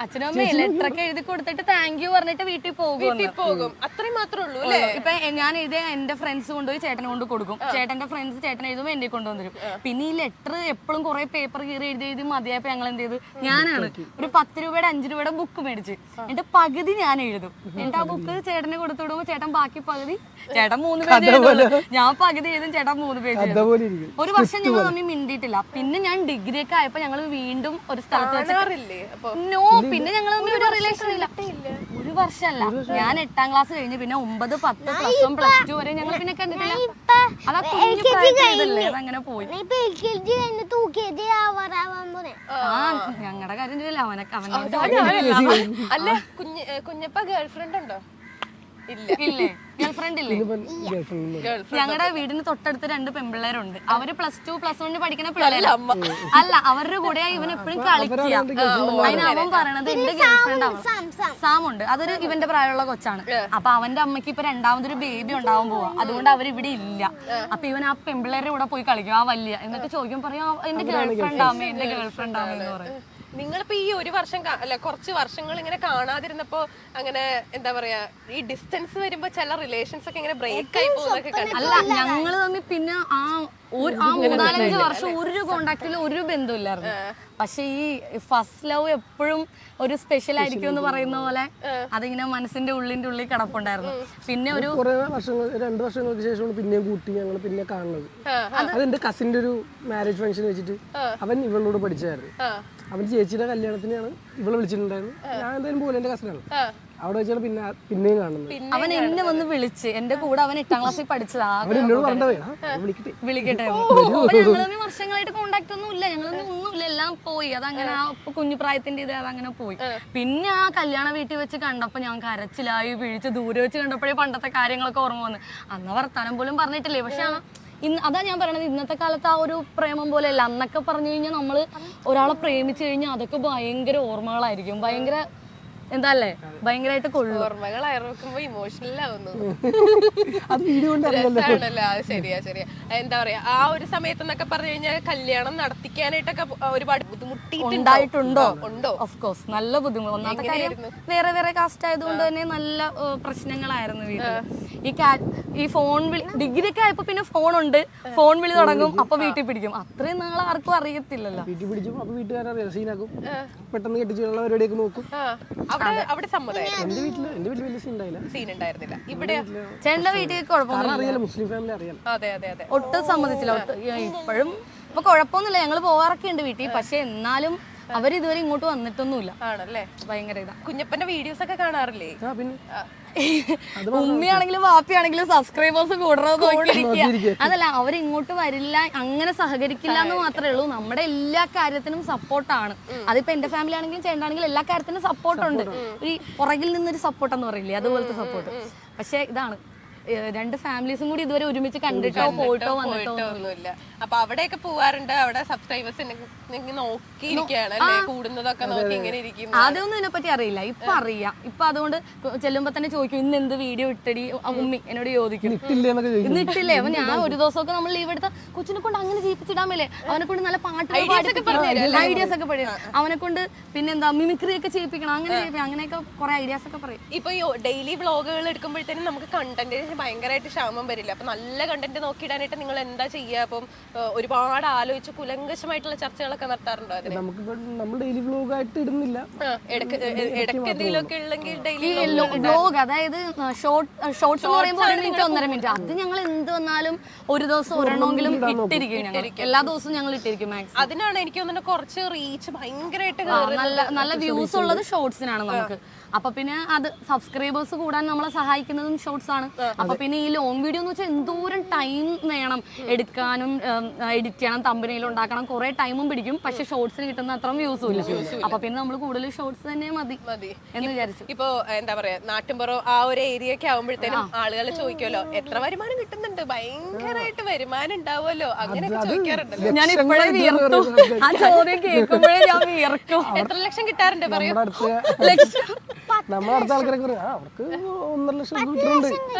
അച്ഛനും അമ്മയും ലെറ്ററൊക്കെ എഴുതി കൊടുത്തിട്ട് താങ്ക് യു പറഞ്ഞിട്ട് വീട്ടിൽ പോകും. അത്രയും മാത്രമേ ഉള്ളൂ. ഇപ്പൊ ഞാൻ എഴുതിയ എന്റെ ഫ്രണ്ട്സ് കൊണ്ടുപോയി ചേട്ടനെ കൊണ്ട് കൊടുക്കും. ചേട്ടന്റെ ഫ്രണ്ട്സ് ചേട്ടൻ എഴുതുമ്പോൾ എന്നെ കൊണ്ടുവന്നിരും. പിന്നെ ഈ ലെറ്റർ എപ്പോഴും കുറെ പേപ്പർ കീറി എഴുതി മതിയായപ്പോ ഞങ്ങൾ എന്ത് ചെയ്തു, ഞാനാണ് ഒരു 10 രൂപയുടെ 5 രൂപയുടെ ബുക്ക് മേടിച്ച് എന്നിട്ട് പകുതി ഞാൻ എഴുതും. എന്നിട്ട് ആ ബുക്ക് ചേട്ടന് കൊടുത്തു വിടുമ്പോ ചേട്ടൻ ബാക്കി പകുതി, ചേട്ടൻ 3 പേജ് എഴുതുള്ളൂ, ഞാൻ പകുതി എഴുതും, ചേട്ടൻ 3 പേജ് എഴുതും. ഒരു വർഷം ഞങ്ങൾ തമ്മിൽ മിണ്ടിയിട്ടില്ല. പിന്നെ ഞാൻ ഡിഗ്രി ഒക്കെ ആയപ്പോ ഞങ്ങൾ വീണ്ടും ഒരു സ്ഥലത്ത് വെച്ച് നോ, പിന്നെ ഞങ്ങൾ തമ്മിൽ ഒരു റിലേഷൻ ഇല്ല. ഒരു വർഷമല്ല, ഞാൻ 8ാം ക്ലാസ് കഴിഞ്ഞ് പിന്നെ 9, 10, +1, +2 വരെ ഞങ്ങൾ പിന്നെ കണ്ടിട്ടില്ല. അതാ കുഞ്ഞു പ്രായത്തിലല്ലേ അതങ്ങനെ പോയി. ഞങ്ങളുടെ കാര്യം ചെയ്യില്ല, അവനൊക്കെ അല്ല. കുഞ്ഞപ്പ ഗേൾഫ്രണ്ട് ഉണ്ടോ? ഇല്ലേ? ഗേൾഫ്രണ്ട് ഇല്ലേ? ഞങ്ങളുടെ വീടിന് തൊട്ടടുത്ത് 2 പെൺപിള്ളേരുണ്ട്. അവര് +2, +1 പഠിക്കുന്ന പിള്ളേരാ. അല്ല, അവരുടെ കൂടെ ഇവൻ എപ്പോഴും കളിക്കുക. അതിന് അവൻ പറയണത് എന്റെ ഗേൾഫ്രണ്ട് ആണ്. സാമുണ്ട്, അതൊരു ഇവന്റെ പ്രായമുള്ള കൊച്ചാണ്. അപ്പൊ അവന്റെ അമ്മയ്ക്ക് ഇപ്പൊ 2ാമതൊരു ബേബി ഉണ്ടാവാൻ പോവാ. അതുകൊണ്ട് അവരിവിടെ ഇല്ല. അപ്പൊ ഇവൻ ആ പെൺപിള്ളേരുടെ കൂടെ പോയി കളിക്കും, ആ വലിയ. എന്നിട്ട് ചോദിക്കും, പറയാ എന്റെ ഗേൾഫ്രണ്ട് ആമേ, എന്റെ ഗേൾഫ്രണ്ട് ആമേ എന്ന് പറയും. നിങ്ങളിപ്പോ ഈ ഒരു വർഷം അല്ല കുറച്ച് വർഷങ്ങൾ ഇങ്ങനെ കാണാതിരുന്നപ്പോ അങ്ങനെ എന്താ പറയാ, ഈ ഡിസ്റ്റൻസ് വരുമ്പോ ചില റിലേഷൻസ് ഒക്കെ ഇങ്ങനെ ബ്രേക്ക് ആയി പോകുന്നൊക്കെ അല്ല, ഞങ്ങള് തമ്മിൽ പിന്നെ ആ 3-4-5 വർഷം ഒരു കോണ്ടാക്റ്റിൽ ഒരു ബന്ധമില്ലായിരുന്നു. പക്ഷെ ഈ ഫസ്റ്റ് ലവ് എപ്പോഴും ഒരു സ്പെഷ്യൽ ആയിരിക്കും എന്ന് പറയുന്ന പോലെ അതിങ്ങനെ മനസ്സിന്റെ ഉള്ളിൽ കിടപ്പുണ്ടായിരുന്നു. പിന്നെ ഒരു 2 വർഷങ്ങൾക്ക് ശേഷമാണ് പിന്നെയും കൂട്ടി ഞങ്ങൾ പിന്നെ കാണുന്നത്. അതെന്റെ കസിന്റെ ഒരു മാരേജ് ഫംഗ്ഷൻ വെച്ചിട്ട് അവൻ ഇവളോട് പഠിച്ചായിരുന്നു. അവൻ ചേച്ചിയുടെ കല്യാണത്തിനാണ് ഇവളെ വിളിച്ചിട്ടുണ്ടായിരുന്നു. ഞാൻ എന്തായാലും പോലെ എന്റെ കസിനാണ്. അവിടെ വെച്ചാണ് പിന്നെയും കാണുന്നത്. അവൻ എന്നെ വന്ന് വിളിച്ച്, എന്റെ കൂടെ അവൻ 8ാം ക്ലാസ്സിൽ പഠിച്ചതാ. വിളിക്കട്ടെ. ഞങ്ങളൊന്നും വർഷങ്ങളായിട്ട് കോണ്ടാക്ട് ഒന്നും ഇല്ല, ഞങ്ങളൊന്നും ഒന്നുമില്ല, എല്ലാം പോയി. അതങ്ങനെ ആ കുഞ്ഞു പ്രായത്തിന്റെ ഇത് അതങ്ങനെ പോയി. പിന്നെ ആ കല്യാണ വീട്ടിൽ വെച്ച് കണ്ടപ്പോ ഞാൻ കരച്ചിലായി പിഴിച്ച്, ദൂരെ വെച്ച് കണ്ടപ്പോഴേ പണ്ടത്തെ കാര്യങ്ങളൊക്കെ ഓർമ്മ വന്ന്. അന്ന് വർത്താനം പോലും പറഞ്ഞിട്ടില്ലേ. പക്ഷെ അതാ ഞാൻ പറയണത്, ഇന്നത്തെ കാലത്ത് ആ ഒരു പ്രേമം പോലെയല്ല. അന്നൊക്കെ പറഞ്ഞു കഴിഞ്ഞാൽ നമ്മള് ഒരാളെ പ്രേമിച്ചു കഴിഞ്ഞാൽ അതൊക്കെ ഭയങ്കര ഓർമ്മകളായിരിക്കും, ഭയങ്കര എന്താ അല്ലേ, ഭയങ്കരമായിട്ട് കൊള്ളും. ഓർമ്മകളായിരിക്കുമ്പോ ഇമോഷണൽ ആവുന്നു. ശരിയാ. എന്താ പറയാ, ആ ഒരു സമയത്ത് എന്നൊക്കെ പറഞ്ഞു കഴിഞ്ഞാൽ കല്യാണം നടത്തിക്കാനായിട്ടൊക്കെ ഒരുപാട് ബുദ്ധിമുട്ടുണ്ടായിട്ടുണ്ടോ? ഓഫ് കോഴ്സ്, നല്ല ബുദ്ധിമുട്ട്. ഒന്നാമത്തെ കാര്യം വേറെ കാസ്റ്റ് ആയതുകൊണ്ട് തന്നെ നല്ല പ്രശ്നങ്ങളായിരുന്നു വീട്ടിൽ. ഈ ഫോൺ വിളി, ഡിഗ്രി ഒക്കെ ആയപ്പോ പിന്നെ ഫോണുണ്ട്, ഫോൺ വിളി തുടങ്ങും, അപ്പൊ വീട്ടിൽ പിടിക്കും. അത്രയും നാളെ ആർക്കും അറിയത്തില്ലല്ലോ. വീട്ടിൽ പിടിക്കും, അപ്പൊ വീട്ടുകാരറിയാം, സീനാക്കും, പെട്ടെന്ന് കെട്ടിച്ചുള്ള പരിപാടിയൊക്കെ നോക്കും. അവിടെ സമ്മതമായിരുന്നു. എന്റെ വീട്ടിൽ വലിയ സീൻ ഉണ്ടായിരുന്നില്ല. ഇവിടെ ചേട്ടന്റെ വീട്ടിൽ കുഴപ്പമൊന്നുമില്ല, മുസ്ലിം ഫാമിലി അറിയാം. അതെ. ഒട്ടും സമ്മതിച്ചില്ല. ഇപ്പോഴും ഇപ്പൊ കുഴപ്പമൊന്നുമില്ല, ഞങ്ങള് പോവാറൊക്കെ ഉണ്ട് വീട്ടിൽ. പക്ഷെ എന്നാലും അവരിതുവരെ ഇങ്ങോട്ട് വന്നിട്ടൊന്നുമില്ല. ആണല്ലേ? ഭയങ്കര ഇതാ. കുഞ്ഞപ്പന്റെ വീഡിയോസ് ഒക്കെ കാണാറില്ലേ? ഉമ്മയാണെങ്കിലും വാപ്പിയാണെങ്കിലും സബ്സ്ക്രൈബേഴ്സ് കൂടണത് നോക്കിയിരിക്കുക. അതല്ല, അവരിങ്ങോട്ട് വരില്ല, അങ്ങനെ സഹകരിക്കില്ല എന്ന് മാത്രമേ ഉള്ളൂ. നമ്മുടെ എല്ലാ കാര്യത്തിനും സപ്പോർട്ടാണ്. അതിപ്പോ എന്റെ ഫാമിലി ആണെങ്കിലും ചേട്ടനാണെങ്കിലും എല്ലാ കാര്യത്തിനും സപ്പോർട്ടുണ്ട്. ഈ പുറകിൽ നിന്നൊരു സപ്പോർട്ട് എന്ന് പറയില്ലേ, അതുപോലത്തെ സപ്പോർട്ട്. പക്ഷെ ഇതാണ്, 2 ഫാമിലീസും കൂടി ഇതുവരെ ഒരുമിച്ച് കണ്ടിട്ടോ പോയിട്ടോ വന്നിട്ടോ ഒന്നുമില്ല. അപ്പൊ അവിടെയൊക്കെ പോവാറുണ്ട്. അവിടെ സബ്സ്ക്രൈബേഴ്സ് നോക്കിയിരിക്കുകയാണ്, കൂടുന്നതൊക്കെ നോക്കി ഇങ്ങനെ ഇരിക്കും. ആദ്യമൊന്നും ഇതിനെപ്പറ്റി അറിയില്ല, ഇപ്പൊ അറിയാം. ഇപ്പൊ അതുകൊണ്ട് ചെല്ലുമ്പോ തന്നെ ചോദിക്കും, ഇന്ന് എന്ത് വീഡിയോ ഇട്ടടി ഉമ്മി എന്നോട് ചോദിക്കും, ഇന്നിട്ടില്ലേ. അപ്പൊ ഞാൻ ഒരു ദിവസമൊക്കെ നമ്മൾ ലീവ് എടുത്ത കൊച്ചിനെ കൊണ്ട് അങ്ങനെ ചെയ്യിപ്പിച്ചിടാൻ മേലെ, അവനെ കൊണ്ട് നല്ല പാട്ട് ഐഡിയാസ് ഒക്കെ പഠിക്കും, അവനെ കൊണ്ട് പിന്നെന്താ മിമിക്രി ഒക്കെ ചെയ്യിപ്പിക്കണം, അങ്ങനെയൊക്കെ കുറെ ഐഡിയാസ് ഒക്കെ പറയും. ഇപ്പൊ ഈ ഡെയിലി വ്ളോഗുകൾ എടുക്കുമ്പോഴത്തേനും നമുക്ക് കണ്ടന്റ് ഭയങ്കരമായിട്ട് ക്ഷാമം വരില്ല. അപ്പൊ നല്ല കണ്ടന്റ് നോക്കിയിടാനായിട്ട് നിങ്ങൾ എന്താ ചെയ്യുക? അപ്പം ഒരുപാട് ആലോചിച്ച് കുലങ്കശമായിട്ടുള്ള ചർച്ചകളൊക്കെ നടത്താറുണ്ടോ? നമ്മൾ ഡെയിലി വ്ലോഗ് ആയിട്ട് ഇടുന്നില്ല, ഇടയ്ക്ക് എന്തെങ്കിലുമൊക്കെ ഉള്ളെങ്കിൽ ഡെയിലി വ്ലോഗ്, അതായത് ഷോർട്സ് എന്ന് പറയുമ്പോൾ 1 മിനിറ്റ് 1.5 മിനിറ്റ്, അത് ഞങ്ങൾ എന്ത് വന്നാലും ഒരു ദിവസം ഒരെണ്ണമെങ്കിലും ഇട്ടിരിക്കും. എല്ലാ ദിവസവും ഞങ്ങൾ ഇട്ടിരിക്കും മാക്സിമം. അതിനാണ് എനിക്ക് തോന്നുന്നത് കുറച്ച് റീച്ച് ഭയങ്കരമായിട്ട് നല്ല വ്യൂസ് ഉള്ളത് ഷോർട്സിനാണ് നമുക്ക്. അപ്പൊ പിന്നെ അത് സബ്സ്ക്രൈബേഴ്സ് കൂടാൻ നമ്മളെ സഹായിക്കുന്നതും ഷോർട്സ് ആണ്. അപ്പൊ പിന്നെ ഈ ലോങ് വീഡിയോ എന്ന് വെച്ചാൽ എന്തോരം ടൈം വേണം എടുക്കാനും, എഡിറ്റ് ചെയ്യണം, തമ്പനയിൽ ഉണ്ടാക്കണം, കുറെ ടൈമും പിടിക്കും. പക്ഷെ ഷോർട്സിന് കിട്ടുന്ന അത്ര വ്യൂസും ഇല്ല. അപ്പൊ പിന്നെ നമ്മൾ കൂടുതൽ ഷോർട്സ് തന്നെ മതി എന്ന് വിചാരിച്ചു. ഇപ്പൊ എന്താ പറയാ, നാട്ടിൻപുറം ആ ഒരു ഏരിയ ഒക്കെ ആവുമ്പോഴത്തേനും ആളുകൾ ചോദിക്കുമല്ലോ, എത്ര വരുമാനം കിട്ടുന്നുണ്ട്, ഭയങ്കരമായിട്ട് വരുമാനം ഉണ്ടാവുമല്ലോ, അങ്ങനെയൊക്കെ ചോദിക്കാറുണ്ടല്ലോ. ഞാൻ ഇപ്പോഴേ വിയർത്തു, ആ ചോദ്യം കേൾക്കുമ്പോഴേ ഞാൻ വിയർക്കും. എത്ര ലക്ഷം കിട്ടാറുണ്ട് പറയൂ? നമ്മളെ അടുത്ത ആൾക്കാരൊക്കെ പറയും, അവർക്ക് 1.5 ലക്ഷം കിട്ടുന്നുണ്ട്.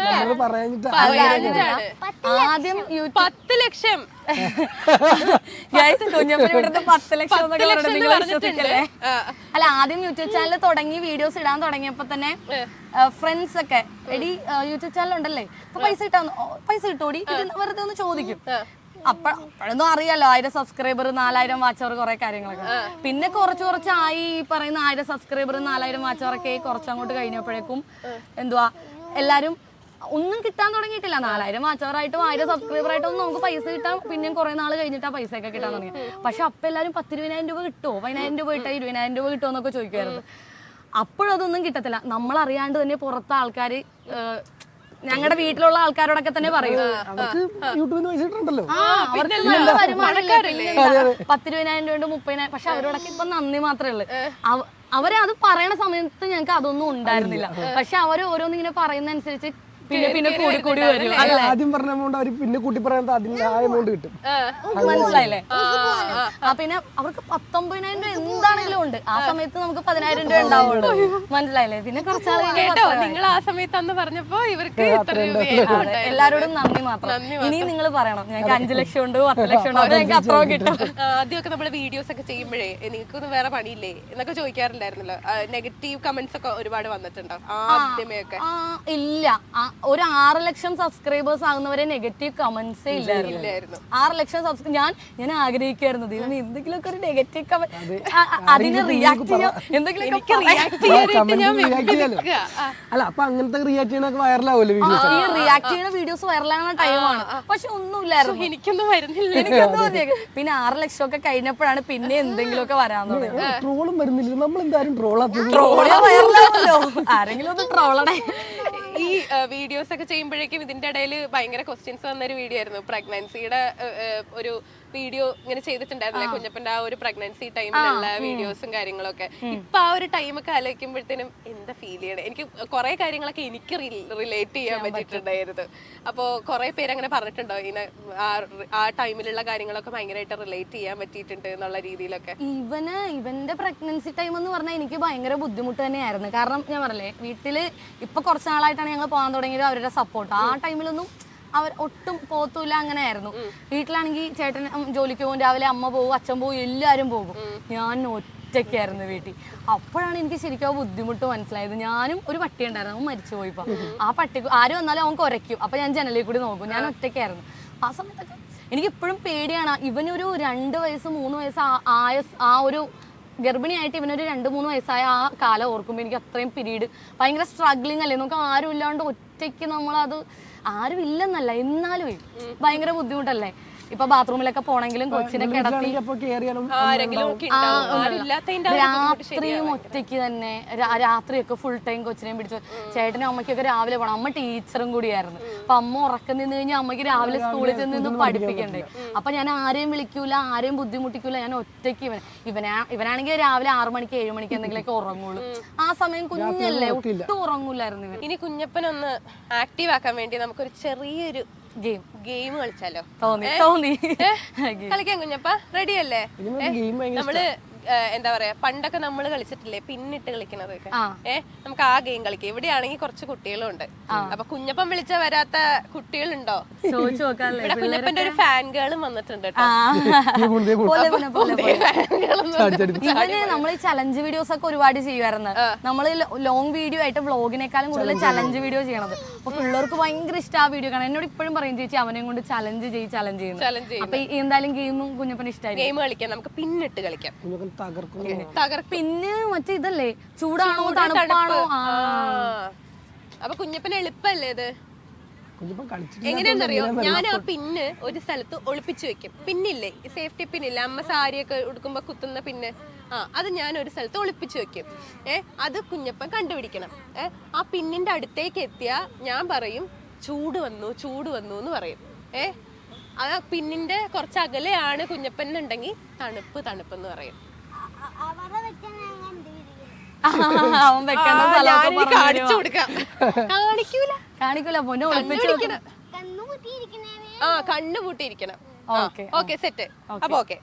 അത് പറയാനിട്ടാ ആദ്യം 10 ലക്ഷം കുഞ്ഞപ്പൻ ഇവിടുത്തെ 10 ലക്ഷം എന്നൊക്കെ ലക്ഷം പറഞ്ഞിട്ട് നിങ്ങൾ പറഞ്ഞിട്ടുണ്ട്. വിശ്വസിക്കല്ലേ? അല്ല ആദ്യം യൂട്യൂബ് ചാനൽ തുടങ്ങി വീഡിയോസ് ഇടാൻ തുടങ്ങിയപ്പോ തന്നെ ഫ്രണ്ട്സ് ഒക്കെ എടി യൂട്യൂബ് ചാനൽ ഉണ്ടല്ലേ അപ്പൊ പൈസ കിട്ടോടി ഇത് വെറുതെ ഒന്ന് ചോദിക്കും. അപ്പോഴൊന്നും അറിയാലോ 1000 സബ്സ്ക്രൈബർ 4000 വാച്ച് അവർ കുറെ കാര്യങ്ങളൊക്കെ. പിന്നെ കുറച്ചായി ഈ പറയുന്ന 1000 സബ്സ്ക്രൈബർ 4000 വാച്ച് അവറൊക്കെ കുറച്ചങ്ങോട്ട് കഴിഞ്ഞപ്പോഴേക്കും എന്തുവാ എല്ലാരും ഒന്നും കിട്ടാൻ തുടങ്ങിയിട്ടില്ല. 4000 വാച്ച് അവറായിട്ടും 1000 സബ്സ്ക്രൈബർ ആയിട്ടും നമുക്ക് പൈസ കിട്ടാൻ പിന്നെയും കുറെ നാൾ കഴിഞ്ഞിട്ടാ പൈസ ഒക്കെ കിട്ടാൻ തുടങ്ങി. പക്ഷെ അപ്പൊ എല്ലാരും 10,000-20,000 രൂപ കിട്ടുമോ 15,000 രൂപ ഇട്ടാ 20,000 രൂപ കിട്ടുമോ എന്നൊക്കെ ചോദിക്കുമായിരുന്നു. അപ്പോഴതൊന്നും കിട്ടത്തില്ല. നമ്മളറിയാണ്ട് തന്നെ പുറത്തെ ആൾക്കാർ ഞങ്ങളുടെ വീട്ടിലുള്ള ആൾക്കാരോടൊക്കെ തന്നെ പറയും അവർക്ക് യൂട്യൂബിൽ പൈസ കിട്ടുന്നുണ്ടല്ലോ. അവർക്ക് നല്ല വരുമാനമില്ലേ 10,000-20,000 രൂപ 30,000. പക്ഷെ അവരോടൊക്കെ ഇപ്പൊ നന്ദി മാത്രമേ ഉള്ളൂ. അവരെ അത് പറയണ സമയത്ത് ഞങ്ങൾക്ക് അതൊന്നും ഉണ്ടായിരുന്നില്ല. പക്ഷെ അവര് ഓരോന്നിങ്ങനെ പറയുന്ന അനുസരിച്ച് പിന്നെ കൂടി വരും. ആദ്യം പറഞ്ഞ എമൗണ്ട് അവർ പിന്നെ കൂട്ടി പറയുന്നത് അതിന്റെ ആ എമൗണ്ട് കിട്ടും. മനസ്സിലായില്ലേ? പിന്നെ അവർക്ക് 19,000 രൂപ എന്താണെങ്കിലും ഉണ്ട്. ആ സമയത്ത് നമുക്ക് 10,000 രൂപ ഉണ്ടാവുള്ളൂ. മനസ്സിലായില്ലേ? പിന്നെ കുറച്ചാൾ നിങ്ങൾ ആ സമയത്ത് അന്ന് പറഞ്ഞപ്പോ ഇവർക്ക് എല്ലാരോടും നന്ദി മാത്രം. ഇനിയും നിങ്ങൾ പറയണം ഞങ്ങൾക്ക് 5 ലക്ഷം ഉണ്ട് 10 ലക്ഷം ഉണ്ട് ഞങ്ങൾക്ക് അത്ര കിട്ടും. ആദ്യമൊക്കെ നമ്മള് വീഡിയോസ് ഒക്കെ ചെയ്യുമ്പോഴേ നിങ്ങൾക്കൊന്നും വേറെ പണിയില്ലേ എന്നൊക്കെ ചോദിക്കാറുണ്ടായിരുന്നല്ലോ. നെഗറ്റീവ് കമന്റ്സ് ഒക്കെ ഒരുപാട് വന്നിട്ടുണ്ടോ ആദ്യമേ ഒക്കെ? ഇല്ല, ഒരു 6 ലക്ഷം സബ്സ്ക്രൈബേഴ്സ് ആകുന്നവരെ നെഗറ്റീവ് കമന്റ്സേ ഇല്ലായിരുന്നു. 6 ലക്ഷം ഞാൻ ആഗ്രഹിക്കായിരുന്നു ദൈവം എന്തെങ്കിലുമൊക്കെ ഒരു നെഗറ്റീവ് കമന്റ് അതിന് റിയാക്ട് ചെയ്യാം എന്തെങ്കിലുമൊക്കെ അല്ല അപ്പൊ അങ്ങനത്തെ റിയാക്ട് ചെയ്യണൊക്കെ വൈറലാവുമല്ലോ വീഡിയോസ്. ഈ റിയാക്ട് ചെയ്യുന്ന വീഡിയോസ് വൈറലാകുന്ന ടൈമാണ്. പക്ഷെ ഒന്നുമില്ലായിരുന്നു, എനിക്കൊന്നും വരുന്നില്ല. പിന്നെ 6 ലക്ഷം ഒക്കെ കഴിഞ്ഞപ്പോഴാണ് പിന്നെ എന്തെങ്കിലുമൊക്കെ വരാൻ തുടങ്ങി. ട്രോളും വരുന്നില്ല, നമ്മൾ എന്തായാലും വൈറലാവുമല്ലോ, ആരെങ്കിലും ഒന്ന് ട്രോളണേ. ഈ വീഡിയോസ് ഒക്കെ ചെയ്യുമ്പോഴേക്കും ഇതിന്റെ ഇടയിൽ ഭയങ്കര ക്വസ്റ്റ്യൻസ് വന്നൊരു വീഡിയോ ആയിരുന്നു. പ്രഗ്നൻസിയുടെ ഒരു വീഡിയോ ഇങ്ങനെ ചെയ്തിട്ടുണ്ടായിരുന്നില്ലേ കുഞ്ഞപ്പന്റെ ആ ഒരു പ്രഗ്നൻസി ടൈമിലുള്ള വീഡിയോസും കാര്യങ്ങളൊക്കെ. ഇപ്പൊ ആ ഒരു ടൈമൊക്കെ ആലോചിക്കുമ്പോഴത്തേനും എന്താ ഫീൽ ചെയ്യണേ? എനിക്ക് കുറെ കാര്യങ്ങളൊക്കെ എനിക്ക് റിലേറ്റ് ചെയ്യാൻ പറ്റിയിട്ടുണ്ടായിരുന്നു. അപ്പൊ കുറെ പേര് അങ്ങനെ പറഞ്ഞിട്ടുണ്ടോ ഇങ്ങനെ ആ ടൈമിലുള്ള കാര്യങ്ങളൊക്കെ ഭയങ്കരമായിട്ട് റിലേറ്റ് ചെയ്യാൻ പറ്റിയിട്ടുണ്ട് എന്നുള്ള രീതിയിലൊക്കെ? ഇവന്റെ പ്രഗ്നൻസി ടൈം എന്ന് പറഞ്ഞാൽ എനിക്ക് ഭയങ്കര ബുദ്ധിമുട്ട് തന്നെയായിരുന്നു. കാരണം ഞാൻ പറഞ്ഞില്ലേ വീട്ടില് ഇപ്പൊ കുറച്ച് നാളായിട്ടാണ് ഞങ്ങൾ പോകാൻ തുടങ്ങിയത് അവരുടെ സപ്പോർട്ട്. ആ ടൈമിലൊന്നും അവർ ഒട്ടും പോത്തൂല, അങ്ങനെയായിരുന്നു. വീട്ടിലാണെങ്കിൽ ചേട്ടൻ ജോലിക്ക് പോകും, രാവിലെ അമ്മ പോകും, അച്ഛൻ പോകും, എല്ലാവരും പോകും. ഞാൻ ഒറ്റയ്ക്കായിരുന്നു വീട്ടിൽ. അപ്പോഴാണ് എനിക്ക് ശരിക്കും ആ ബുദ്ധിമുട്ട് മനസ്സിലായത്. ഞാനും ഒരു പട്ടി ഉണ്ടായിരുന്നു, അവൻ മരിച്ചു പോയിപ്പോ. ആ പട്ടി ആരും വന്നാലും അവൻ കുരയ്ക്കും. അപ്പൊ ഞാൻ ജനലിൽ കൂടി നോക്കും. ഞാൻ ഒറ്റയ്ക്കായിരുന്നു ആ സമയത്തൊക്കെ. എനിക്ക് ഇപ്പോഴും പേടിയാണ്. ഇവനൊരു 2 വയസ്സ് 3 വയസ്സ് ആയ ആ ഒരു ഗർഭിണിയായിട്ട് ഇവനൊരു 2-3 വയസ്സായ ആ കാലം ഓർക്കുമ്പോൾ എനിക്ക് അത്രയും പീരീഡ് ഭയങ്കര സ്ട്രഗ്ലിംഗ് അല്ലേ. നമുക്ക് ആരും ഇല്ലാണ്ട് ഒറ്റയ്ക്ക് നമ്മളത് ആരും ഇല്ലെന്നല്ല എന്നാലും ഭയങ്കര ബുദ്ധിമുട്ടല്ലേ. ഇപ്പൊ ബാത്റൂമിലൊക്കെ പോണെങ്കിലും കൊച്ചിനെ കിടത്തി രാത്രിയും ഒറ്റയ്ക്ക് തന്നെ രാത്രിയൊക്കെ ഫുൾ ടൈം കൊച്ചിനെയും പിടിച്ചു. ചേട്ടനും അമ്മയ്ക്കൊക്കെ രാവിലെ പോകണം. അമ്മ ടീച്ചറും കൂടിയായിരുന്നു. അപ്പൊ അമ്മ ഉറക്കം നിന്ന് കഴിഞ്ഞാൽ അമ്മയ്ക്ക് രാവിലെ സ്കൂളിൽ ചെന്ന് പഠിപ്പിക്കണ്ടേ. അപ്പൊ ഞാൻ ആരെയും വിളിക്കൂല, ആരെയും ബുദ്ധിമുട്ടിക്കൂല. ഞാൻ ഒറ്റയ്ക്ക് ഇവനാണെങ്കിൽ രാവിലെ 6 മണിക്ക് 7 മണിക്ക് എന്തെങ്കിലുമൊക്കെ ഉറങ്ങുള്ളൂ. ആ സമയം കുഞ്ഞല്ലേ, ഒട്ടും ഉറങ്ങൂലായിരുന്നു ഇവൻ. ഇനി കുഞ്ഞപ്പനൊന്ന് ആക്റ്റീവ് ആക്കാൻ വേണ്ടി നമുക്കൊരു ചെറിയൊരു ഗെയിം കളിച്ചാലോ? തോന്നി കളിക്കാൻ കുഞ്ഞപ്പ റെഡി അല്ലേ? നമ്മള് എന്താ പറയാ പണ്ടൊക്കെ നമ്മൾ കളിച്ചിട്ടില്ലേ പിന്നിട്ട് കളിക്കണതൊക്കെ. നമുക്ക് ആ ഗെയിം കളിക്കാം. ഇവിടെയാണെങ്കിൽ കുറച്ച് കുട്ടികളുണ്ട്. അപ്പൊ കുഞ്ഞപ്പൻ വിളിച്ച വരാത്ത കുട്ടികളുണ്ടോ? ഇവിടെ കുഞ്ഞപ്പന്റെ ഒരു ഫാൻ ഗേളും വന്നിട്ടുണ്ട്. ഇവന് നമ്മൾ ഈ ചലഞ്ച് വീഡിയോസ് ഒക്കെ ഒരുപാട് ചെയ്യുമായിരുന്നു. നമ്മള് ലോങ് വീഡിയോ ആയിട്ട് വ്ളോഗിനേക്കാളും കൂടുതൽ ചലഞ്ച് വീഡിയോ ചെയ്യണത്. അപ്പൊ പിള്ളേർക്ക് ഭയങ്കര ഇഷ്ടം ആ വീഡിയോ കാണാൻ. എന്നോട് ഇപ്പോഴും പറയും ചേച്ചി അവനെയും കൊണ്ട് ചലഞ്ച് ചെയ്യുന്നു. അപ്പൊ എന്തായാലും ഗെയിമും കുഞ്ഞപ്പന് ഇഷ്ടമായി. ഗെയിം കളിക്കാം, നമുക്ക് പിന്നിട്ട് കളിക്കാം. പിന്നെ മറ്റേ ഇതല്ലേ ചൂടാണോ തണുപ്പാണോ? അപ്പൊ കുഞ്ഞപ്പന് എളുപ്പല്ലേ ഇത്? എങ്ങനെയാണെന്നറിയോ, ഞാൻ ആ പിന്ന് ഒരു സ്ഥലത്ത് ഒളിപ്പിച്ചു വെക്കും. പിന്നില്ലേ സേഫ്റ്റി പിന്നില്ലേ അമ്മ സാരിയൊക്കെ ഉടുക്കുമ്പോ കുത്തുന്ന പിന്ന്, അത് ഞാൻ ഒരു സ്ഥലത്ത് ഒളിപ്പിച്ചു വെക്കും. അത് കുഞ്ഞപ്പൻ കണ്ടുപിടിക്കണം. ആ പിന്നിന്റെ അടുത്തേക്ക് എത്തിയാ ഞാൻ പറയും ചൂട് വന്നു എന്ന് പറയും. ആ പിന്നിന്റെ കുറച്ച് അകലെയാണ് കുഞ്ഞപ്പൻ എന്നുണ്ടെങ്കിൽ തണുപ്പ് എന്ന് പറയും. അവൻ വെക്കേണ്ട കാണിക്കൂല പൊന്നെ ഒളിപ്പിച്ചു. കണ്ണു പൂട്ടിയിരിക്കണം. Okay set. അപ്പൊ ഓക്കെ.